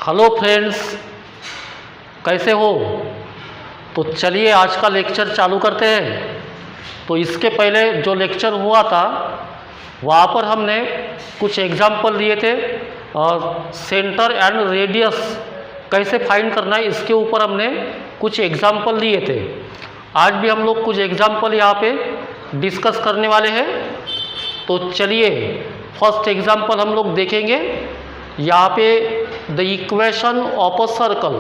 Hello friends, कैसे हो? तो चलिए आज का लेक्चर चालू करते हैं। तो इसके पहले जो लेक्चर हुआ था वहाँ पर हमने कुछ एग्जाम्पल लिए थे और सेंटर एंड रेडियस कैसे फाइंड करना है इसके ऊपर हमने कुछ एग्जाम्पल लिए थे। आज भी हम लोग कुछ एग्जाम्पल यहाँ पे डिस्कस करने वाले हैं। तो चलिए फर्स्ट एग्जाम्पल हम लोग देखेंगे। यहाँ पे the equation of a circle,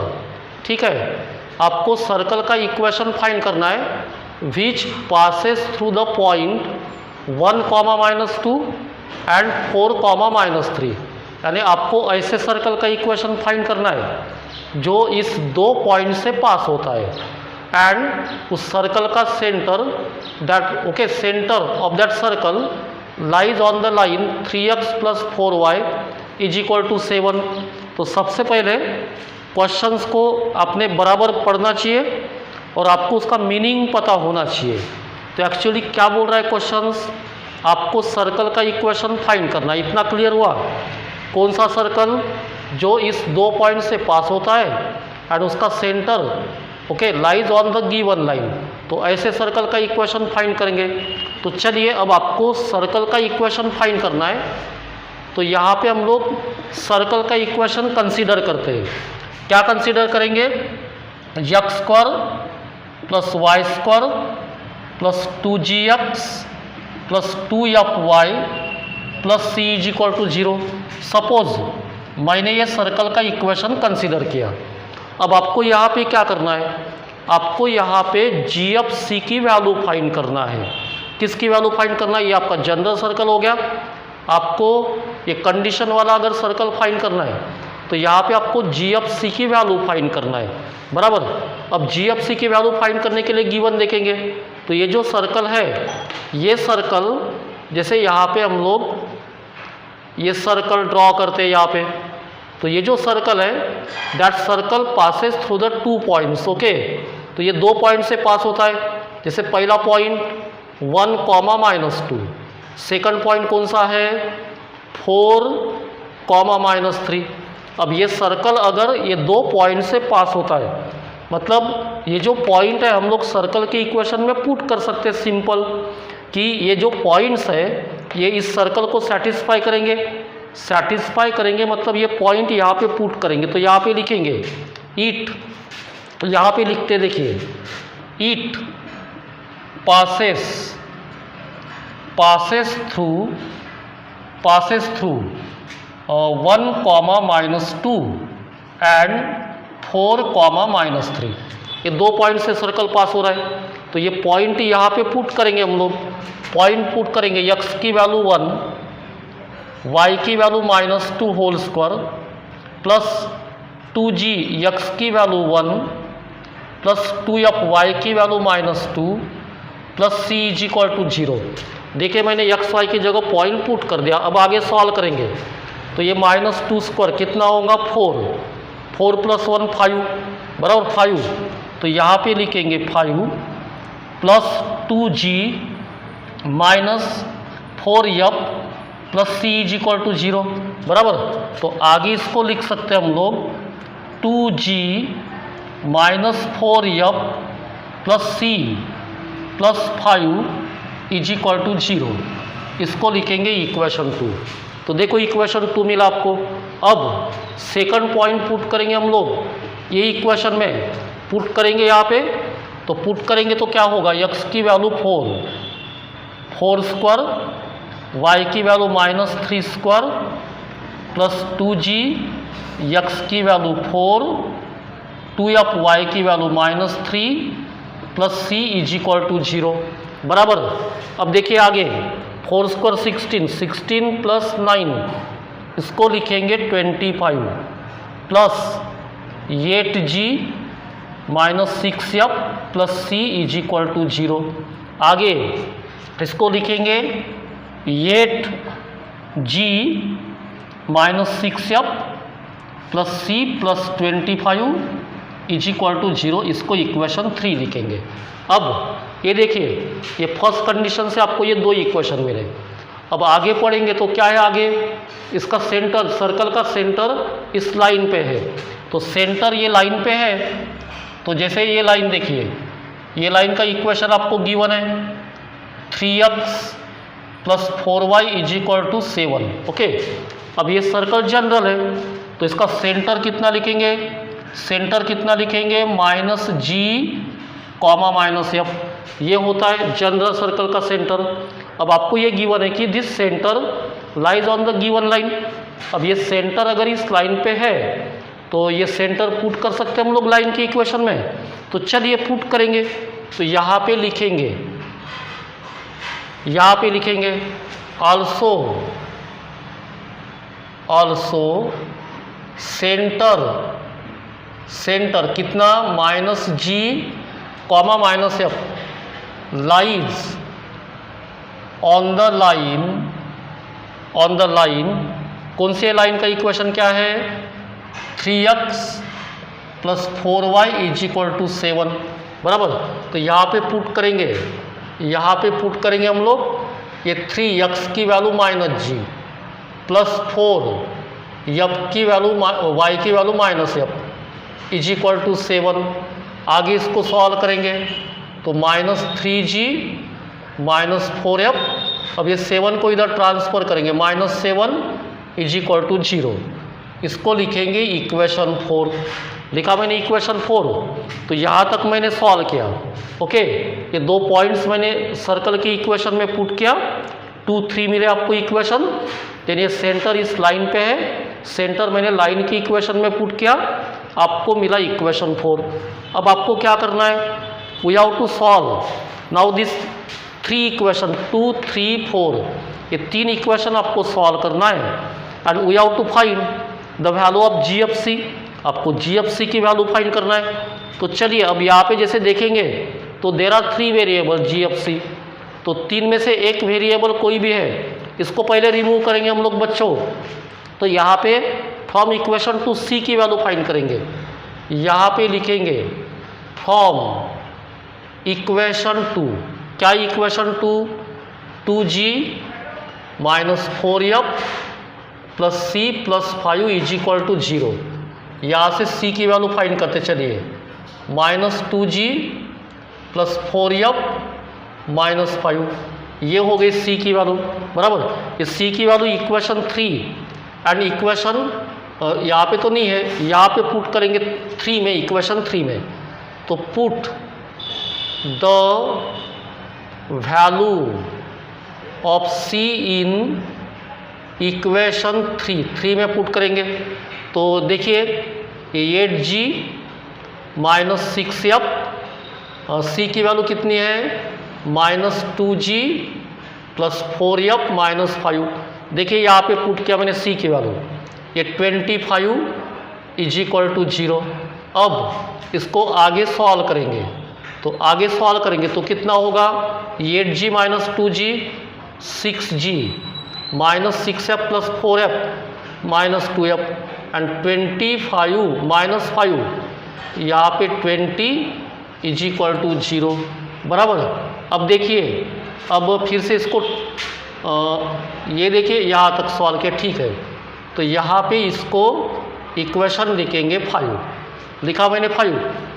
ठीक है, आपको सर्कल का इक्वेशन फाइंड करना है विच passes through the point 1, -2 and 4, -3। यानी आपको ऐसे सर्कल का इक्वेशन फाइंड करना है जो इस दो पॉइंट से पास होता है एंड उस सर्कल का centre centre of that circle lies on the line 3x + 4y = 7। तो सबसे पहले क्वेश्चंस को आपने बराबर पढ़ना चाहिए और आपको उसका मीनिंग पता होना चाहिए। तो एक्चुअली क्या बोल रहा है क्वेश्चंस, आपको सर्कल का इक्वेशन फाइंड करना है। इतना क्लियर हुआ? कौन सा सर्कल जो इस दो पॉइंट से पास होता है एंड उसका centre lies on the given line. तो ऐसे सर्कल का इक्वेशन फाइंड करेंगे। तो चलिए अब आपको सर्कल का इक्वेशन फाइंड करना है। तो यहाँ पे हम लोग सर्कल का इक्वेशन कंसीडर करते हैं। क्या कंसीडर करेंगे? x² + y² + 2gx + 2fy + c = 0। Suppose मैंने ये सर्कल का इक्वेशन कंसीडर किया। अब आपको यहाँ पे क्या करना है? आपको यहाँ पे gf(c) की वैल्यू फाइंड करना है। किसकी वैल्यू फाइंड करना है? ये आपका जनरल सर्कल हो गया। आपको ये कंडीशन वाला अगर सर्कल फाइंड करना है तो यहाँ पे आपको gf(c) की वैल्यू फाइंड करना है, बराबर। अब gf(c) की वैल्यू फाइंड करने के लिए गिवन देखेंगे। तो ये जो सर्कल है, ये सर्कल जैसे यहाँ पे हम लोग ये सर्कल ड्रॉ करते हैं यहाँ पे। तो ये जो सर्कल है that circle passes through the 2 points. तो ये दो पॉइंट से पास होता है। जैसे पहला पॉइंट 1, -2, सेकंड पॉइंट कौन सा है? 4, -3। अब ये सर्कल अगर ये दो पॉइंट से पास होता है, मतलब ये जो पॉइंट है हम लोग सर्कल के इक्वेशन में पुट कर सकते हैं सिंपल, कि ये जो पॉइंट्स है ये इस सर्कल को सेटिस्फाई करेंगे मतलब ये पॉइंट यहाँ पे पुट करेंगे। तो यहाँ पे लिखेंगे इट। तो यहाँ पे लिखते देखिए, इट passes through 1, -2 and 4, -3। ये दो पॉइंट से सर्कल पास हो रहा है। तो ये पॉइंट यहाँ पे पुट करेंगे हम लोग। पॉइंट पुट करेंगे, x की वैल्यू 1, y की value -2 whole square plus 2g x की वैल्यू 1 प्लस 2f y की वैल्यू -2 प्लस c = 0। देखिए मैंने x y की जगह पॉइंट पुट कर दिया। अब आगे सॉल्व करेंगे। तो ये -2² कितना होगा? 4 + 1 5, बराबर 5। तो यहाँ पे लिखेंगे 5 plus 2g -4f plus c = 0, बराबर। तो आगे इसको लिख सकते हैं हम लोग 2g -4f plus c plus 5 = 0। इसको लिखेंगे इक्वेशन 2। तो देखो इक्वेशन 2 मिला आपको। अब सेकंड पॉइंट पुट करेंगे हम लोग ये इक्वेशन में पुट करेंगे यहाँ पे। तो पुट करेंगे तो क्या होगा? x की वैल्यू 4² y की वैल्यू -3² प्लस 2g x की वैल्यू 4 2f y की वैल्यू -3 प्लस c = 0, बराबर। अब देखिए आगे 4² 16 प्लस 9 इसको लिखेंगे 25 plus 8g -6f plus c = 0। आगे इसको लिखेंगे 8g -6f plus c plus 25 = 0। इसको इक्वेशन 3 लिखेंगे। अब ये देखिए, ये फर्स्ट कंडीशन से आपको ये दो इक्वेशन मिले। अब आगे पढ़ेंगे तो क्या है आगे, इसका सेंटर, सर्कल का सेंटर इस लाइन पे है, तो सेंटर ये लाइन पे है। तो जैसे ये लाइन देखिए, ये लाइन का इक्वेशन आपको गिवन है 3x + 4y = 7। ओके, अब ये सर्कल जनरल है, तो इसका सेंटर कितना लिखेंगे, सेंटर कितना लिखेंगे -g, -f, ये होता है जनरल सर्कल का सेंटर। अब आपको ये गिवन है कि this centre lies on the given line. अब ये सेंटर अगर इस लाइन पे है तो ये सेंटर पुट कर सकते हैं हम लोग लाइन के इक्वेशन में। तो चलिए पुट करेंगे, तो यहाँ पे लिखेंगे, यहाँ पे लिखेंगे ऑल्सो सेंटर कितना -g, -f lies on the line, कौन से लाइन का इक्वेशन क्या है 3x + 4y = 7, बराबर। तो यहाँ पे पुट करेंगे, यहाँ पे पुट करेंगे हम लोग ये 3x की वैल्यू -g + 4 की वैल्यू y की वैल्यू -f = 7। आगे इसको सॉल्व करेंगे तो -3g -4f, अब ये 7 को इधर ट्रांसफ़र करेंगे -7 = 0। इसको लिखेंगे इक्वेशन 4। लिखा मैंने इक्वेशन 4। तो यहाँ तक मैंने सॉल्व किया। ओके, ये 2 पॉइंट्स मैंने सर्कल की इक्वेशन में पुट किया, 2, 3 मिले आपको इक्वेशन। यानी ये सेंटर इस लाइन पे है, सेंटर मैंने लाइन की इक्वेशन में पुट किया, आपको मिला इक्वेशन 4। अब आपको क्या करना है, we have to solve now this 3 equation 2, 3, 4, ये 3 इक्वेशन आपको सॉल्व करना है। And we have to find the value of GFC, आपको GFC की वैल्यू फाइंड करना है। तो चलिए अब यहाँ पे जैसे देखेंगे तो देयर आर 3 वेरिएबल GFC, तो 3 में से एक वेरिएबल कोई भी है, इसको पहले रिमूव करेंगे हम लोग बच्चों। तो यहाँ पे फ्रॉम इक्वेशन टू C की वैल्यू फाइंड करेंगे, यहाँ पे लिखेंगे फ्रॉम इक्वेशन 2, क्या इक्वेशन 2g -4f + c + 5 = 0। यहाँ से C की वैल्यू फाइंड करते चलिए, -2g + 4f - 5, ये हो गई C की वैल्यू, बराबर। ये C की वैल्यू इक्वेशन 3 एंड इक्वेशन यहाँ पे तो नहीं है, यहाँ पे पुट करेंगे 3 में, इक्वेशन 3 में। तो put the value of C in equation 3 में पुट करेंगे। तो देखिए 8g -6f, C की वैल्यू कितनी है -2g + 4f - 5। देखिए यहाँ पे पुट किया मैंने C की वैल्यू, ये 25 = 0। अब इसको आगे सॉल्व करेंगे, तो आगे सॉल्व करेंगे तो कितना होगा 8g -2g 6g -6f + 4f -2f and 25 - 5, यहाँ पे 20 = 0, बराबर। अब देखिए, अब फिर से इसको ये देखिए यहाँ तक सॉल्व किया, ठीक है। तो यहाँ पे इसको इक्वेशन लिखेंगे 5, लिखा मैंने 5।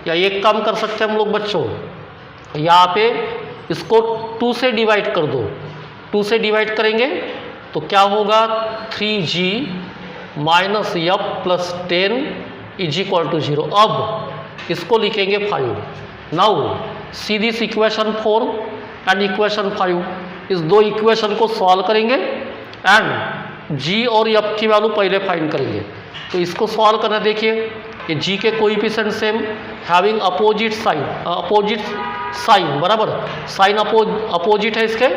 या एक काम कर सकते हैं हम लोग बच्चों, यहाँ पे इसको 2 से डिवाइड कर दो, 2 से डिवाइड करेंगे तो क्या होगा 3g -f + 10 = 0। अब इसको लिखेंगे 5। Now see this equation 4 and equation 5, इस 2 इक्वेशन को सॉल्व करेंगे एंड g और f की वैल्यू पहले फाइंड करेंगे। तो इसको सॉल्व करना, देखिए ये g के coefficient same having opposite sign, बराबर, साइन अपोजिट है इसके।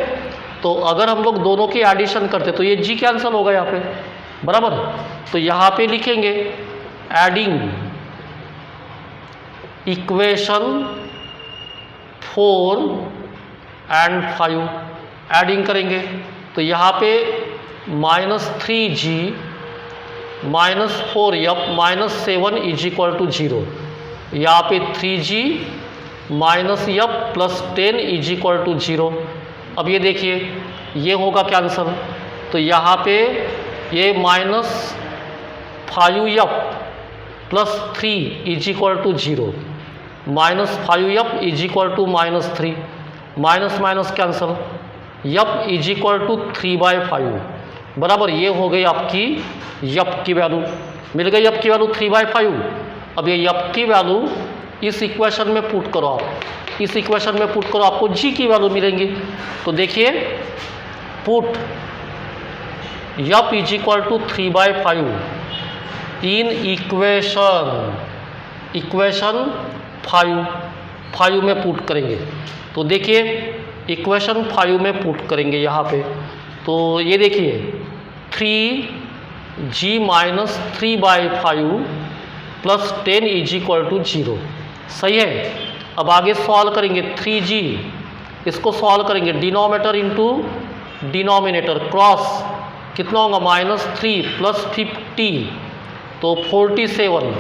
तो अगर हम लोग दोनों की एडिशन करते तो ये g कैंसिल होगा यहाँ पे, बराबर। तो यहाँ पे लिखेंगे एडिंग इक्वेशन 4 एंड 5, एडिंग करेंगे तो यहाँ पे -3g -4f -7 = 0, यहाँ पे 3g -f + 10 = 0। अब ये देखिए ये होगा कैंसल। तो यहाँ पे ये -5f plus 3 is equal to 0, -5f is equal to -3, minus minus cancel, f is equal to 3/5 बराबर। ये हो गई आपकी f की वैल्यू, मिल गई f की वैल्यू 3/5। अब ये f की वैल्यू इस इक्वेशन में पुट करो, आप इस इक्वेशन में पुट करो, आपको g की वैल्यू मिलेंगी। तो देखिए put f is equal to 3/5 in equation 5 में पुट करेंगे। तो देखिए इक्वेशन 5 में पुट करेंगे यहाँ पे, तो ये देखिए 3g minus 3/5 plus 10 is equal to 0, सही है। अब आगे सॉल्व करेंगे 3g, इसको सॉल्व करेंगे डिनोमिनेटर इंटू डिनोमिनेटर क्रॉस, कितना होगा -3 प्लस 50 तो 47,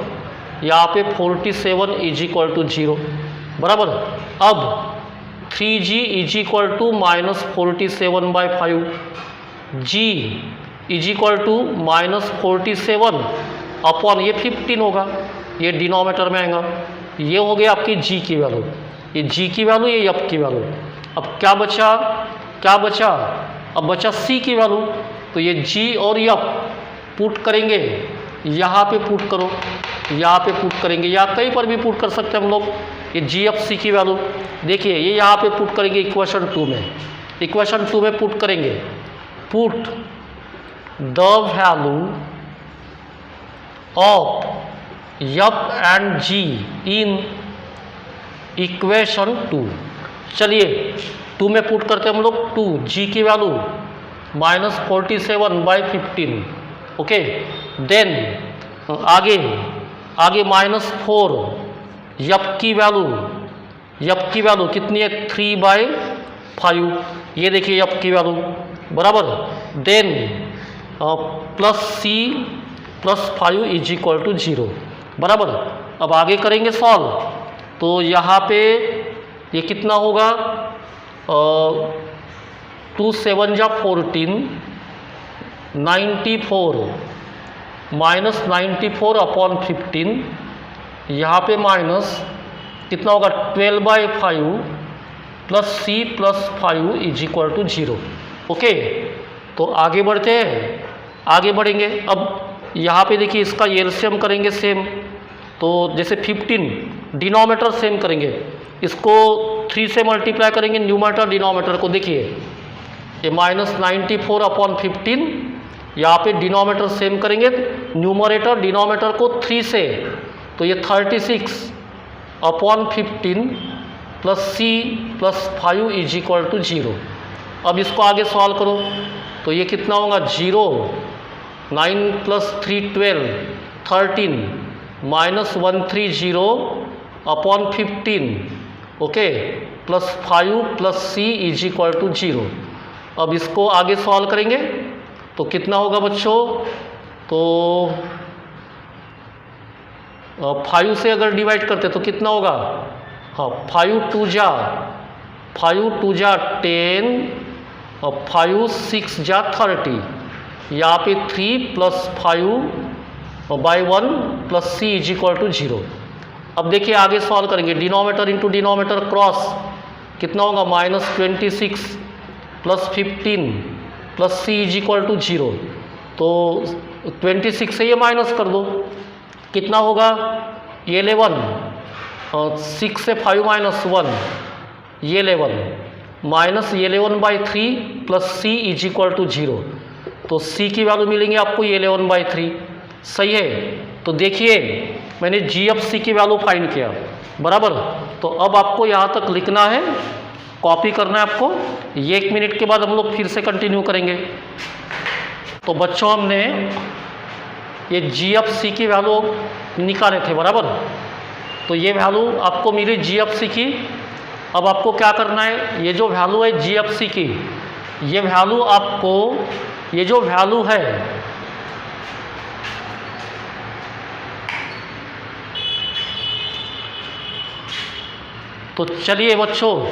यहाँ पे 47 इज इक्वल टू 0 बराबर। अब 3g is equal to -47/5, g is equal to -47 upon ये 15 होगा, ये डिनोमिनेटर में आएगा। ये हो गया आपकी g की वैल्यू, ये g की वैल्यू, ये f की वैल्यू। अब क्या बचा, अब बचा c की वैल्यू। तो ये g और f पुट करेंगे, यहाँ पे पुट करो, यहाँ पे पुट करेंगे, या कहीं पर भी पुट कर सकते हैं हम लोग। ये जी एफ सी की वैल्यू देखिए, ये यहाँ पे पुट करेंगे इक्वेशन 2 में, इक्वेशन 2 में पुट करेंगे, put the value of F and G in equation 2। चलिए 2 में पुट करते हैं हम लोग, 2 जी की वैल्यू -47/15, ओके। देन आगे -4 यफ की वैल्यू कितनी है 3/5, ये देखिए यफ की वैल्यू बराबर। Then plus c plus 5 is equal to 0 बराबर। अब आगे करेंगे सॉल्व, तो यहाँ पे ये कितना होगा 2 7 जा 14, 94 -94 अपॉन 15, यहाँ पे माइनस कितना होगा 12/5 plus c plus 5 is equal to 0, okay. तो आगे बढ़ते हैं, आगे बढ़ेंगे। अब यहाँ पे देखिए इसका एलसीएम करेंगे सेम, तो जैसे 15 डिनोमिनेटर सेम करेंगे, इसको 3 से मल्टीप्लाई करेंगे न्यूमरेटर डिनोमिनेटर को। देखिए ये -94 अपॉन 15, यहाँ पे डिनोमिनेटर सेम करेंगे, न्यूमरेटर डिनोमिनेटर को 3 से, तो ये 36 upon 15 plus c plus 5 is equal to 0। अब इसको आगे सॉल्व करो, तो ये कितना होगा 0, 9 प्लस 3 12, 13 -130 upon 15, okay, plus 5 plus c is equal to 0। अब इसको आगे सॉल्व करेंगे तो कितना होगा बच्चों, तो 5 से अगर डिवाइड करते तो कितना होगा, हाँ 5 2 जा 10 और 5 6 जा 30, यहाँ पे 3 plus 5/1 plus c is equal to 0। अब देखिए आगे सॉल्व करेंगे, डिनोमिनेटर इंटू डिनोमिनेटर क्रॉस, कितना होगा -26 plus 15 plus c is equal to 0। तो 26 से ये माइनस कर दो, कितना होगा 11, 6 से 5 माइनस 1, ये 11 -11/3 plus c is equal to 0। तो c की वैल्यू मिलेंगे आपको 11/3, सही है। तो देखिए मैंने GFC की वैल्यू फाइंड किया बराबर। तो अब आपको यहाँ तक लिखना है, कॉपी करना है आपको। ये 1 मिनट के बाद हम लोग फिर से कंटिन्यू करेंगे। तो बच्चों हमने ये GFC की वैल्यू निकाले थे बराबर। तो ये वैल्यू आपको मिली GFC की। अब आपको क्या करना है, ये जो वैल्यू है GFC की, ये वैल्यू आपको, ये जो वैल्यू है तो चलिए बच्चों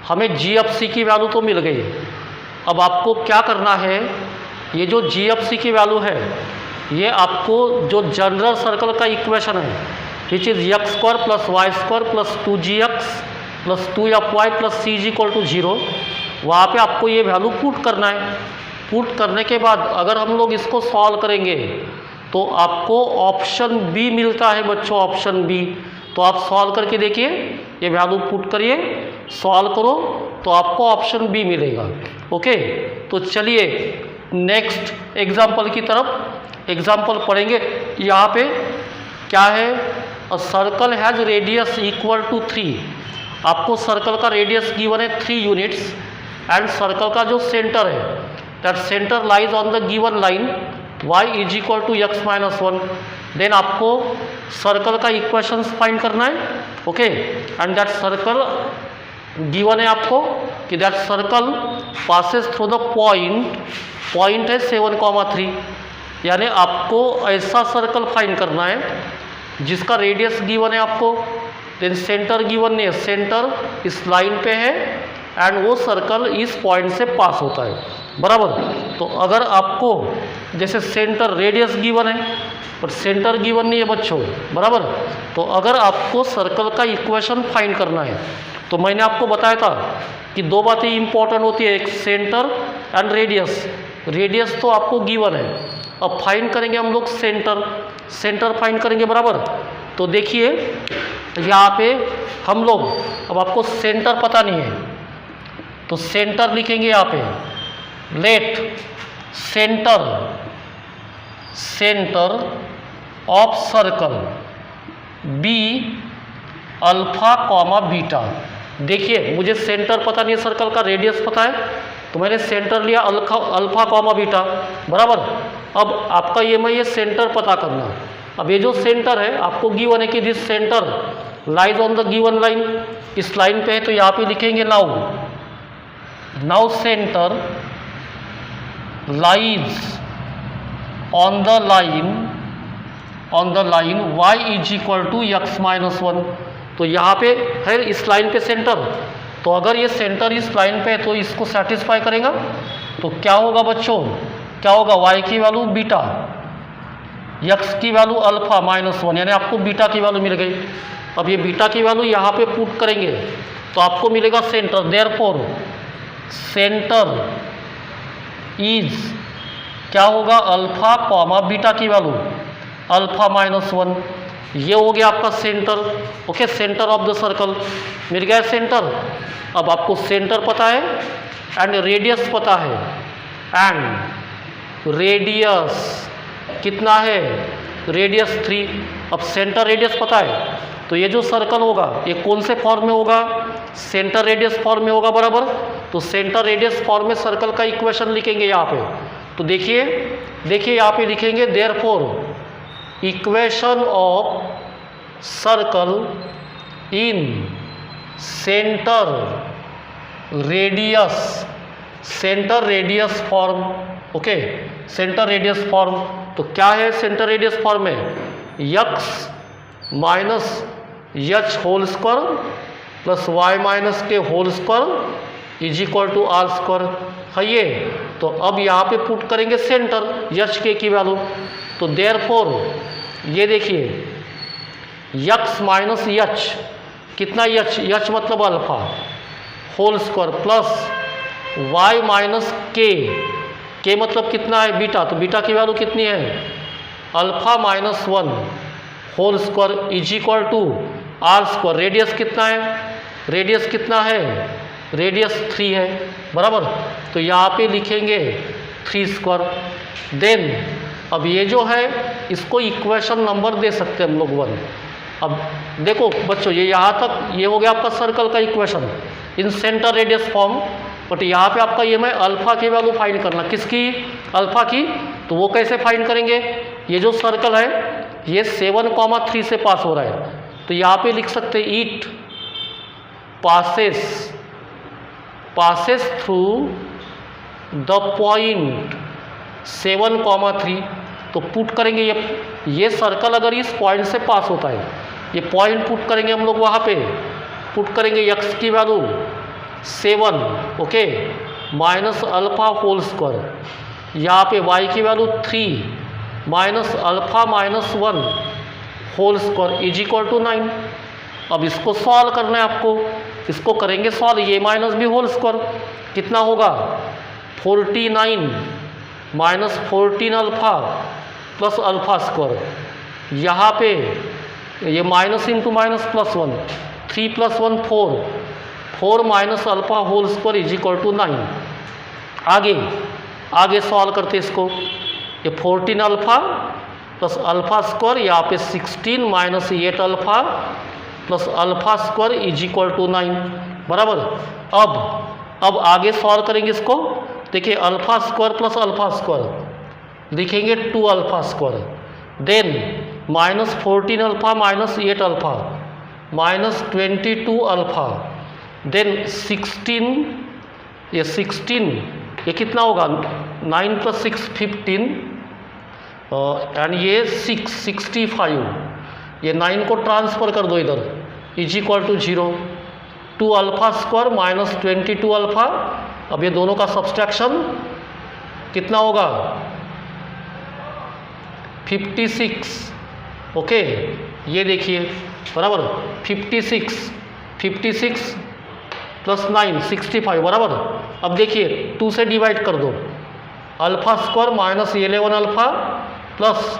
हमें GFC की वैल्यू तो मिल गई, अब आपको क्या करना है, ये जो जी एफ सी की वैल्यू है, ये आपको जो जनरल सर्कल का इक्वेशन है which is X square plus Y square plus 2gx plus 2fy plus C is equal to 0, वहाँ पर आपको ये वैल्यू पुट करना है। पुट करने के बाद अगर हम लोग इसको सॉल्व करेंगे तो आपको ऑप्शन बी मिलता है बच्चों, ऑप्शन बी। तो आप सॉल्व करके देखिए, ये वैल्यू पुट करिए, सॉल्व करो तो आपको ऑप्शन बी मिलेगा। ओके, तो चलिए नेक्स्ट एग्जाम्पल की तरफ एग्जाम्पल पढ़ेंगे। यहाँ पे क्या है, a circle has radius equal to 3। आपको सर्कल का रेडियस गिवन है 3 यूनिट्स एंड सर्कल का जो सेंटर है that centre lies on the given line y is equal to x minus 1। Then आपको सर्कल का इक्वेशंस फाइंड करना है। Okay, and that circle given है आपको कि that circle passes through the point है 7,3, यानी आपको ऐसा सर्कल फाइंड करना है जिसका रेडियस गिवन है आपको, देन सेंटर गिवन नहीं है, सेंटर इस लाइन पे है एंड वो सर्कल इस पॉइंट से पास होता है, बराबर। तो अगर आपको जैसे सेंटर रेडियस गिवन है पर सेंटर गिवन नहीं है बच्चों, बराबर, तो अगर आपको सर्कल का इक्वेशन फाइंड करना है तो मैंने आपको बताया था कि दो बातें इंपॉर्टेंट होती है, एक सेंटर एंड रेडियस। रेडियस तो आपको गिवन है, अब फाइंड करेंगे हम लोग सेंटर फाइंड करेंगे, बराबर। तो देखिए यहाँ पे हम लोग, अब आपको सेंटर पता नहीं है तो सेंटर लिखेंगे यहाँ पे, let centre of circle be alpha comma beta. देखिए मुझे सेंटर पता नहीं है, सर्कल का रेडियस पता है, तो मैंने सेंटर लिया अल्फा कॉमा बीटा, बराबर। अब आपका ये सेंटर पता करना। अब ये जो सेंटर है आपको गिवन है कि this centre lies on the given line, इस लाइन पे है, तो यहाँ पे लिखेंगे now centre lies on the line y is equal to x minus 1। तो यहाँ पे है इस लाइन पे सेंटर, तो अगर ये सेंटर इस लाइन पे है तो इसको सेटिस्फाई करेगा। तो क्या होगा बच्चों, क्या होगा, y की वैल्यू बीटा, x की वैल्यू अल्फा माइनस 1, यानी आपको बीटा की वैल्यू मिल गई। अब ये बीटा की वैल्यू यहाँ पे पुट करेंगे तो आपको मिलेगा सेंटर। देयरफॉर सेंटर इज क्या होगा, अल्फा कॉमा बीटा की वैल्यू अल्फा माइनस 1, ये हो गया आपका centre. Okay, centre of the circle मिल गया सेंटर। अब आपको सेंटर पता है एंड रेडियस पता है, एंड रेडियस कितना है, रेडियस 3। अब सेंटर रेडियस पता है तो ये जो सर्कल होगा ये कौन से फॉर्म में होगा, सेंटर रेडियस फॉर्म में होगा, बराबर। तो सेंटर रेडियस फॉर्म में सर्कल का इक्वेशन लिखेंगे यहाँ पे। तो देखिए यहाँ पे लिखेंगे therefore equation of circle in centre radius form. Okay, centre radius form, तो क्या है सेंटर रेडियस फॉर्म में, x minus h whole square plus Y minus k whole square is equal to are square है ये। तो अब यहाँ पे पुट करेंगे सेंटर एच के की वैल्यू। तो देयरफॉर ये देखिए x माइनस एच, कितना एच मतलब alpha whole square plus y minus K मतलब कितना है बीटा, तो बीटा की वैल्यू कितनी है, alpha minus 1 whole square is equal to are square. Radius कितना है, रेडियस 3 है, बराबर। तो यहाँ पे लिखेंगे 3 स्क्वायर। देन अब ये जो है इसको इक्वेशन नंबर दे सकते हैं हम लोग 1। अब देखो बच्चों ये यहाँ तक ये हो गया आपका सर्कल का equation in centre radius form. But यहाँ पे आपका ये मैं अल्फा की वैल्यू फाइंड करना, किसकी, अल्फा की। तो वो कैसे फाइंड करेंगे, ये जो सर्कल है ये 7,3 से पास हो रहा है, तो यहाँ पे लिख सकते हैं it passes through the point 7,3। तो पुट करेंगे ये सर्कल अगर इस पॉइंट से पास होता है, ये पॉइंट पुट करेंगे हम लोग, वहाँ पे पुट करेंगे x की value 7, okay, minus alpha whole square, यहाँ पे y की value 3 minus alpha minus 1 whole square is equal to 9। अब इसको सॉल्व करना है आपको, इसको करेंगे सॉल्व, ये माइनस भी होल स्क्वायर कितना होगा 49 minus 14 alpha plus alpha square, यहाँ पे ये minus into minus plus 1, 3 plus 1 4, 4 minus alpha whole square is equal to 9। आगे सॉल्व करते इसको, ये 14 अल्फ़ा प्लस अल्फ़ा स्क्वायर, यहाँ पे 16 minus 8 alpha plus alpha square is equal to 9 बराबर। अब आगे सॉल्व करेंगे इसको, देखिए alpha square plus alpha square लिखेंगे 2 alpha square, then minus 14 alpha minus 8 alpha minus 22 alpha, then 16 ये कितना होगा 9 प्लस 6 15 एंड ये 65, ये 9 को ट्रांसफ़र कर दो इधर is equal to 0, 2 alpha square minus 22 alpha, अब ये दोनों का सब्सट्रैक्शन कितना होगा 56, ओके ये देखिए बराबर 56 प्लस 9 65 बराबर। अब देखिए 2 से डिवाइड कर दो, alpha square minus 11 alpha plus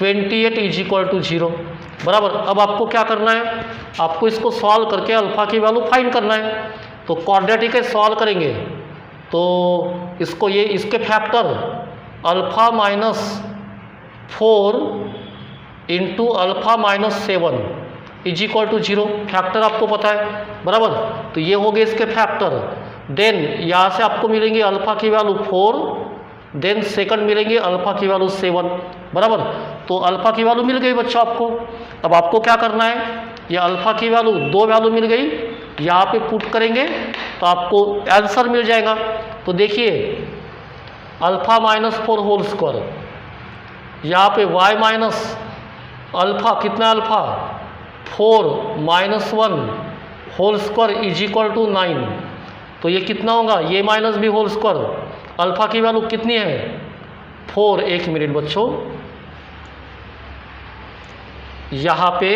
28 is equal to 0 बराबर। अब आपको क्या करना है, आपको इसको सॉल्व करके अल्फ़ा की वैल्यू फाइंड करना है। तो क्वाड्रेटिक सॉल्व करेंगे तो इसको ये इसके factor alpha minus 4 into alpha minus 7 is equal to 0, factor आपको पता है बराबर। तो ये हो गए इसके फैक्टर, देन यहाँ से आपको मिलेंगे अल्फ़ा की वैल्यू 4, देन सेकंड मिलेंगे अल्फ़ा की वैल्यू 7 बराबर। तो अल्फ़ा की वैल्यू मिल गई बच्चों आपको। अब आपको क्या करना है, ये अल्फ़ा की वैल्यू 2 वैल्यू मिल गई, यहाँ पे पुट करेंगे तो आपको आंसर मिल जाएगा। तो देखिए अल्फ़ा माइनस 4 होल स्क्वायर, यहाँ पे y माइनस अल्फ़ा कितना alpha 4 minus 1 whole square is equal to 9, तो ये कितना होगा, ये माइनस भी होल स्क्वायर, अल्फ़ा की वैल्यू कितनी है 4। एक मिनट बच्चों, यहाँ पे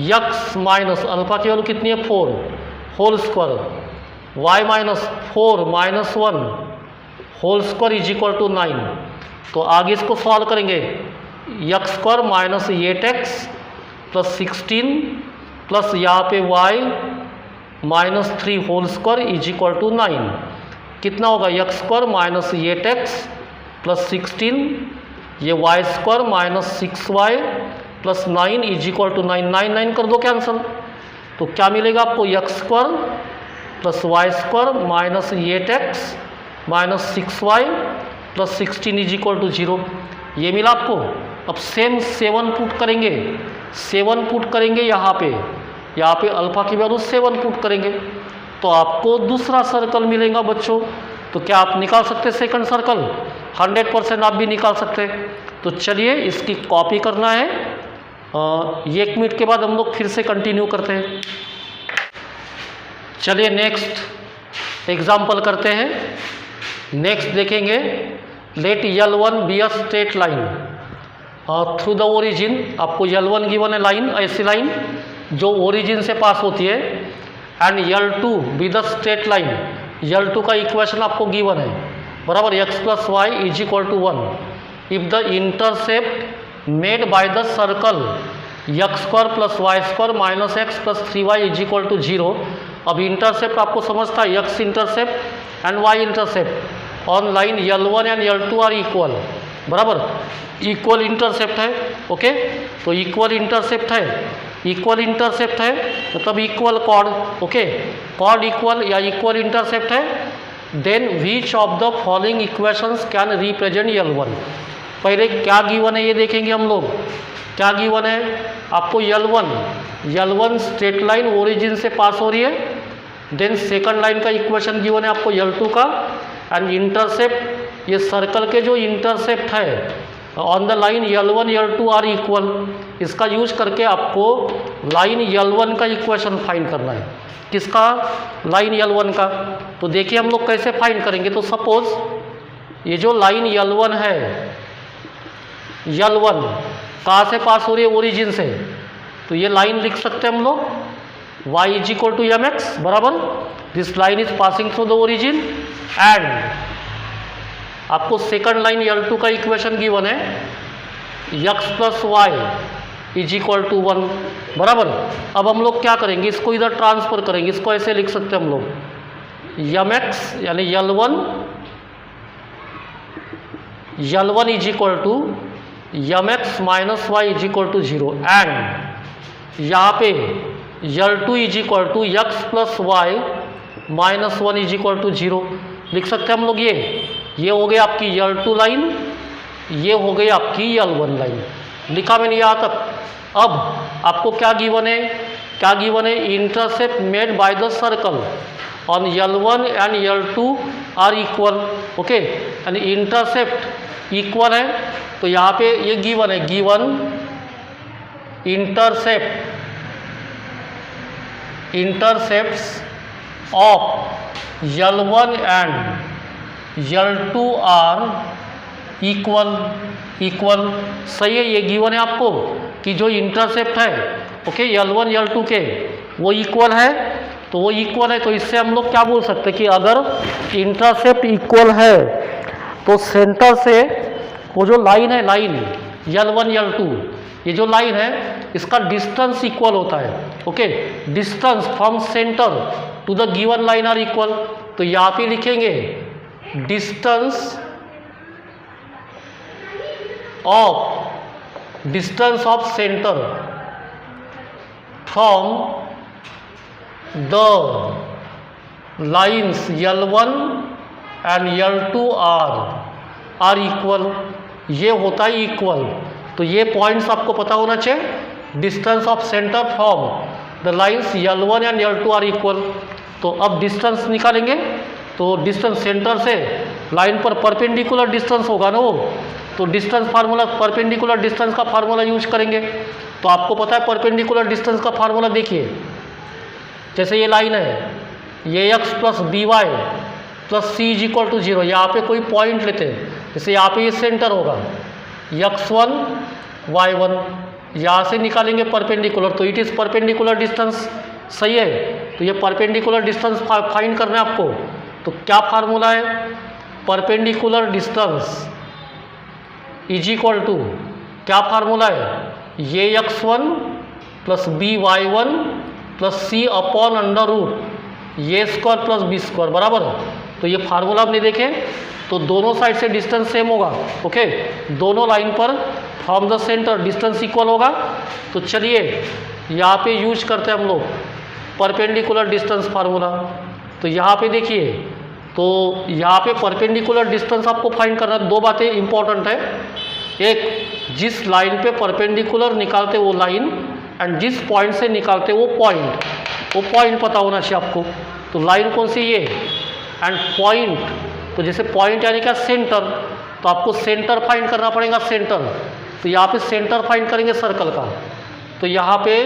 x माइनस अल्फ़ा की वैल्यू कितनी है 4 whole square, y minus 4 minus 1 whole square is equal to 9। तो आगे इसको सॉल्व करेंगे, x square minus 8x plus 16 plus यहाँ पे y minus 3 whole square is equal to 9, कितना होगा x square minus 8x plus 16, ये y square minus 6y plus 9 is equal to 9, 9 कर दो कैंसल, तो क्या मिलेगा आपको x square plus y square minus 8x minus 6y plus 16 is equal to 0, ये मिला आपको। अब सेम 7 पुट करेंगे, 7 पुट करेंगे यहाँ पे अल्फ़ा की वैल्यू 7 पुट करेंगे तो आपको दूसरा सर्कल मिलेगा बच्चों। तो क्या आप निकाल सकते हैं सेकंड सर्कल, 100% आप भी निकाल सकते हैं। तो चलिए इसकी कॉपी करना है, 1 मिनट के बाद हम लोग फिर से कंटिन्यू करते हैं। चलिए नेक्स्ट एग्जाम्पल करते हैं। नेक्स्ट देखेंगे, let L1 be a straight line through the origin. आपको L1 गिवन है लाइन, ऐसी लाइन जो ओरिजिन से पास होती है, and L2 be the straight line. L2 का इक्वेशन आपको गिवन है बराबर, x plus Y is equal to 1 if the intercept made by the circle x square plus Y square minus X plus 3y is equal to 0। अब intercept आपको समझता है, x intercept and y intercept on line L1 and L2 are equal बराबर, equal intercept है, okay. तो equal intercept है मतलब equal chord, okay, chord equal या इक्वल इंटरसेप्ट है, then which of the following equations can represent L1। पहले क्या given है ये देखेंगे हम लोग, क्या गिवन है आपको L1 स्ट्रेट लाइन ओरिजिन से पास हो रही है, देन सेकंड लाइन का इक्वेशन गिवन है आपको L2 का, एंड इंटरसेप्ट ये सर्कल के जो इंटरसेप्ट है on the line L1 L2 are equal, इसका यूज करके आपको लाइन L1 का इक्वेशन फाइंड करना है। किसका? लाइन L1 का। तो देखिए हम लोग कैसे फाइंड करेंगे। तो सपोज ये जो लाइन L1 है, L1 कहाँ से पास हो रही है? ओरिजिन से। तो ये लाइन लिख सकते हैं हम लोग y is equal to M x बराबर this line is passing through the origin and आपको सेकंड लाइन L2 का इक्वेशन गिवन है x plus Y is equal to 1 बराबर। अब हम लोग क्या करेंगे? इसको इधर ट्रांसफर करेंगे। इसको ऐसे लिख सकते हैं हम लोग एम एक्स यानी L1 is equal to M X minus Y is equal to 0 and यहाँ पे L2 is equal to X plus Y minus 1 is equal to 0 लिख सकते हैं हम लोग। ये हो गई आपकी L2 लाइन, ये हो गई आपकी L1 लाइन। लिखा मैंने यहाँ तक। अब आपको क्या गिवन है? क्या गिवन है? Intercept made by the circle on L1 and L2 are equal. Okay, यानी इंटरसेप्ट इक्वल है। तो यहाँ पे ये गिवन है, given intercepts of L1 and L2 are equal. सही है, ये गिवन है आपको कि जो इंटरसेप्ट है ओके L1 L2 के वो इक्वल है। तो वो इक्वल है तो इससे हम लोग क्या बोल सकते हैं कि अगर इंटरसेप्ट इक्वल है तो सेंटर से वो जो लाइन है, लाइन L1 L2 ये जो लाइन है इसका डिस्टेंस इक्वल होता है। Okay, distance from centre to the given line are equal. तो यहाँ पे लिखेंगे distance of centre from the lines L1 and L2 are equal. ये होता है इक्वल। तो ये पॉइंट्स आपको पता होना चाहिए। Distance of centre from the lines L1 and L2 are equal. तो अब डिस्टेंस निकालेंगे। तो डिस्टेंस सेंटर से लाइन पर परपेंडिकुलर डिस्टेंस होगा ना वो। तो डिस्टेंस फार्मूला, परपेंडिकुलर डिस्टेंस का फार्मूला यूज करेंगे। तो आपको पता है परपेंडिकुलर डिस्टेंस का फार्मूला देखिए। जैसे ये लाइन है, ये x plus B Y plus C is equal to 0। यहाँ पे कोई पॉइंट लेते हैं, जैसे यहाँ पे ये सेंटर होगा x1 y1, यहाँ से निकालेंगे परपेंडिकुलर। तो इट इज़ परपेंडिकुलर डिस्टेंस। सही है, तो ये परपेंडिकुलर डिस्टेंस फाइंड करना है आपको। तो क्या फार्मूला है? Perpendicular distance is equal to क्या फार्मूला है? A x1 plus b y1 plus c upon under root a square plus b square बराबर। तो ये फार्मूला आपने देखे तो दोनों साइड से डिस्टेंस सेम होगा। ओके, दोनों लाइन पर from the centre distance equal होगा। तो चलिए यहाँ पे यूज करते हैं हम लोग परपेंडिकुलर डिस्टेंस फार्मूला। तो यहाँ पे देखिए, तो यहाँ पे परपेंडिकुलर डिस्टेंस आपको फाइंड करना। दो बातें इंपॉर्टेंट है। एक, जिस लाइन पे परपेंडिकुलर निकालते वो लाइन एंड जिस पॉइंट से निकालते वो पॉइंट पता होना चाहिए आपको। तो लाइन कौन सी? ये एंड पॉइंट। तो जैसे पॉइंट यानी क्या? सेंटर। तो आपको सेंटर फाइंड करना पड़ेगा, सेंटर। तो यहाँ पे सेंटर फाइंड करेंगे सर्कल का। तो यहाँ पे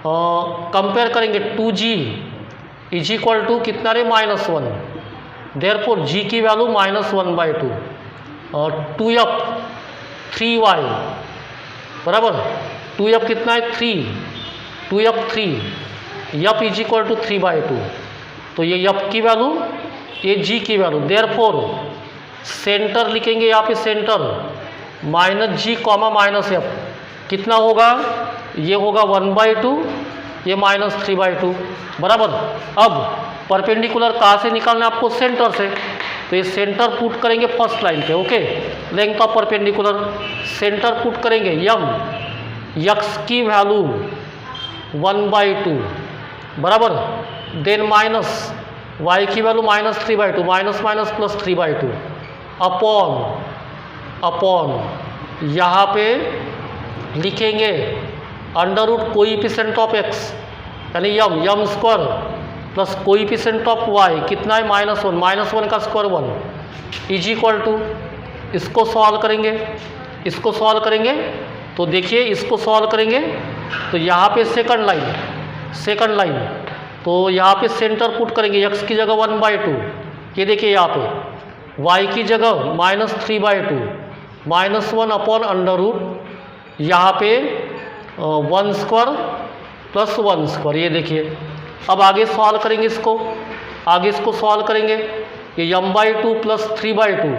कंपेयर करेंगे 2g इज इक्वल टू कितना रे? -1। देयरफॉर g की वैल्यू -1/2 और 2f 3y बराबर 2f कितना है? 3 2f 3 f is equal to 3/2। तो ये f की वैल्यू, ये g की वैल्यू। देयरफॉर सेंटर लिखेंगे यहाँ पे, सेंटर -g -f कितना होगा? ये होगा 1/2, ये -3/2 बराबर। अब परपेंडिकुलर कहाँ से निकालना है आपको? सेंटर से। तो ये सेंटर पुट करेंगे फर्स्ट लाइन पे। Okay, length of perpendicular centre put करेंगे यम, x की वैल्यू 1/2 बराबर, देन माइनस y की value -3/2, minus minus plus 3/2 upon यहाँ पे लिखेंगे under root coefficient of x यानी M square plus coefficient of y कितना है? -1 का स्क्वायर 1 इज इक्वल टू इसको सॉल्व करेंगे, इसको सॉल्व करेंगे तो देखिए इसको सॉल्व करेंगे तो यहाँ पे सेकंड लाइन तो यहाँ पे सेंटर पुट करेंगे, x की जगह 1/2, ये देखिए यहाँ पे y की जगह -3/2 -1 अपॉन अंडर रूट यहाँ पे 1² + 1², ये देखिए। अब आगे सॉल्व करेंगे इसको, आगे इसको सॉल्व करेंगे, ये m/2 + 3/2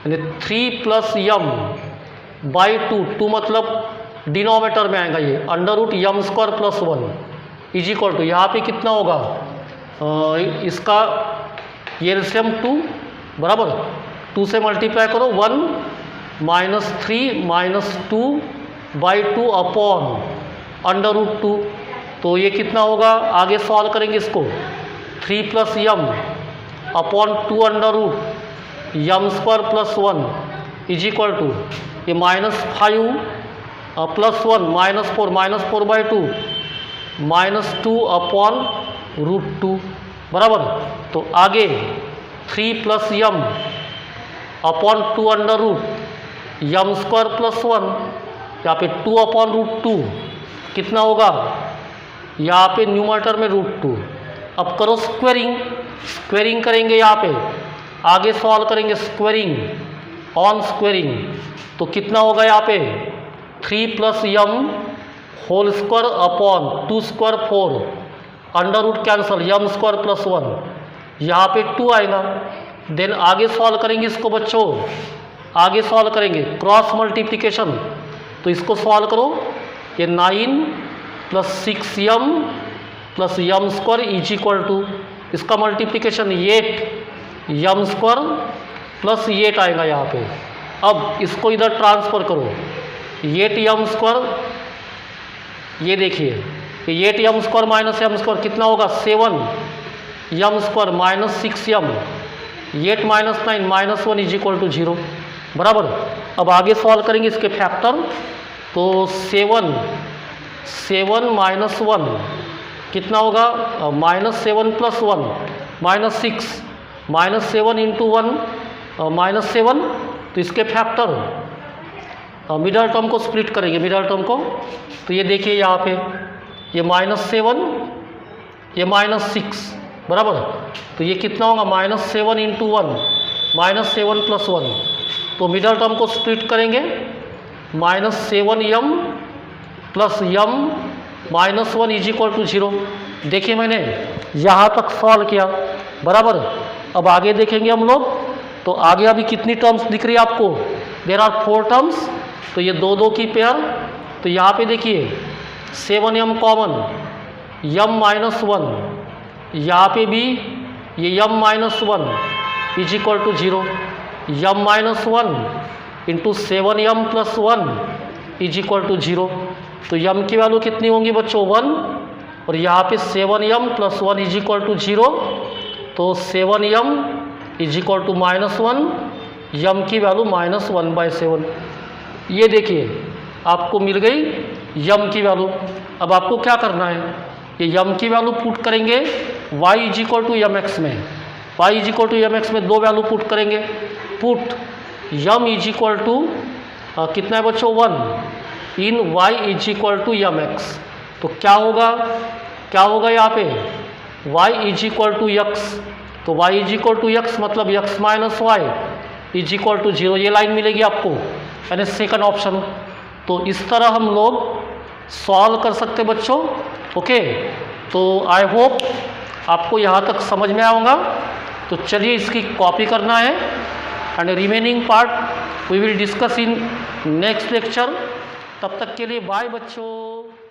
यानी 3 + m/2, 2 मतलब डिनोमिनेटर में आएगा ये, √m² + 1 इज इक्वल टू यहाँ पे कितना होगा इसका ये एलसीएम 2 बराबर 2 से मल्टीप्लाई करो 1 -3 - 2/2 अपॉन √2, तो ये कितना होगा, आगे सॉल्व करेंगे इसको 3 + m upon 2 √ m² + 1 is equal to ये -5 + 1 -4/2 -2 अपॉन √2 बराबर। तो आगे 3 + m अपॉन 2 √ m² + 1, यहाँ पे 2 अपॉन √2 कितना होगा, यहाँ पे न्यूमरेटर में √2। अब करो स्क्वेरिंग करेंगे, यहाँ पे आगे सॉल्व करेंगे स्क्वेरिंग ऑन स्क्वेरिंग तो कितना होगा यहाँ पे 3 + m whole square upon 2² 4 under root cancel m² + 1, यहाँ पे 2 आएगा। देन आगे सॉल्व करेंगे इसको बच्चों, आगे सॉल्व करेंगे क्रॉस मल्टीप्लिकेशन, तो इसको सॉल्व करो, ये 9 + 6m + m² is equal to इसका मल्टीप्लिकेशन 8m² + 8 आएगा यहाँ पे। अब इसको इधर ट्रांसफ़र करो, 8m², ये देखिए 8m² - m² कितना होगा 7m² - 6m, 8 - 9 - 1 is equal to 0 बराबर। अब आगे सॉल्व करेंगे इसके फैक्टर, तो 7 - 1 कितना होगा -7 + 1 -6 -7 × 1 -7, तो इसके फैक्टर मिडल टर्म को स्प्लिट करेंगे, मिडल टर्म को, तो ये देखिए यहाँ पे ये -7 ये -6 बराबर, तो ये कितना होगा -7 × 1 -7 + 1, तो मिडल टर्म को स्प्लिट करेंगे -7m + m -1 is equal to 0। देखिए मैंने यहाँ तक सॉल्व किया बराबर। अब आगे देखेंगे हम लोग, तो आगे अभी कितनी टर्म्स दिख रही है आपको, देयर आर 4 टर्म्स, तो ये 2 की पेयर, तो यहाँ पे देखिए 7m कॉमन m - 1, यहाँ पे भी ये m - 1 is equal to 0, m - 1 × 7m + 1 is equal to 0, तो m की वैल्यू कितनी होंगी बच्चों 1, और यहाँ पे 7m + 1 इज इक्वल टू 0, तो 7m is equal to -1, m की वैल्यू -1/7, ये देखिए आपको मिल गई m की वैल्यू। अब आपको क्या करना है, ये m की वैल्यू पुट करेंगे y = mx में, y = mx में 2 वैल्यू पुट करेंगे, पुट m = कितना है बच्चों 1 इन y = mx, तो क्या होगा यहाँ पे y = x, तो y = x मतलब x - y = 0, ये लाइन मिलेगी आपको, यानी सेकंड ऑप्शन। तो इस तरह हम लोग सॉल्व कर सकते बच्चों। ओके, तो आई होप आपको यहाँ तक समझ में आऊँगा। तो चलिए इसकी कॉपी करना है, and remaining part we will discuss in next lecture. तब तक के लिए बाय बच्चों।